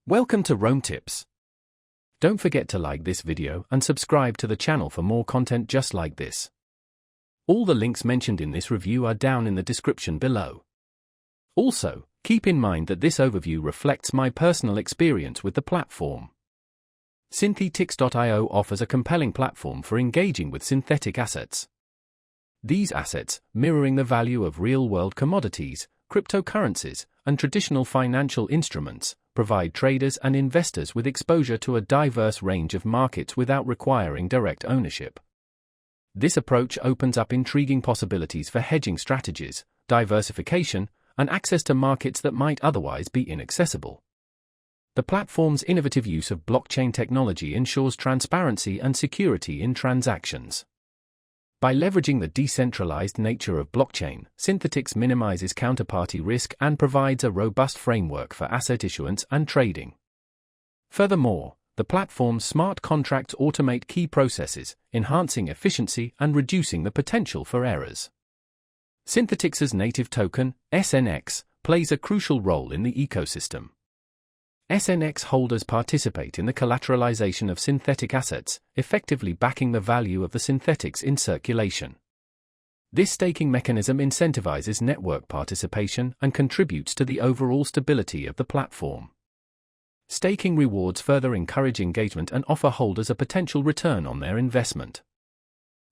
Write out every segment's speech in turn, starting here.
Welcome to Rome Tips. Don't forget to like this video and subscribe to the channel for more content just like this. All the links mentioned in this review are down in the description below. Also, keep in mind that this overview reflects my personal experience with the platform. Synthetix.io offers a compelling platform for engaging with synthetic assets. These assets, mirroring the value of real-world commodities, cryptocurrencies, and traditional financial instruments, provide traders and investors with exposure to a diverse range of markets without requiring direct ownership. This approach opens up intriguing possibilities for hedging strategies, diversification, and access to markets that might otherwise be inaccessible. The platform's innovative use of blockchain technology ensures transparency and security in transactions. By leveraging the decentralized nature of blockchain, Synthetix minimizes counterparty risk and provides a robust framework for asset issuance and trading. Furthermore, the platform's smart contracts automate key processes, enhancing efficiency and reducing the potential for errors. Synthetix's native token, SNX, plays a crucial role in the ecosystem. SNX holders participate in the collateralization of synthetic assets, effectively backing the value of the synthetics in circulation. This staking mechanism incentivizes network participation and contributes to the overall stability of the platform. Staking rewards further encourage engagement and offer holders a potential return on their investment.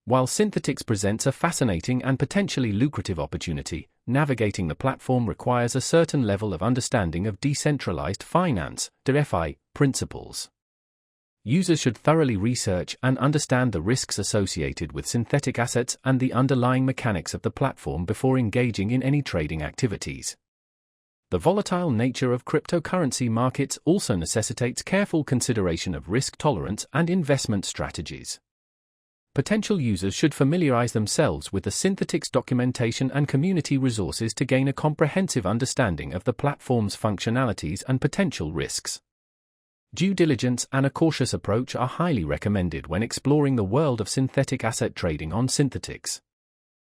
While Synthetix presents a fascinating and potentially lucrative opportunity, navigating the platform requires a certain level of understanding of decentralized finance, DeFi, principles. Users should thoroughly research and understand the risks associated with synthetic assets and the underlying mechanics of the platform before engaging in any trading activities. The volatile nature of cryptocurrency markets also necessitates careful consideration of risk tolerance and investment strategies. Potential users should familiarize themselves with the Synthetix documentation and community resources to gain a comprehensive understanding of the platform's functionalities and potential risks. Due diligence and a cautious approach are highly recommended when exploring the world of synthetic asset trading on Synthetix.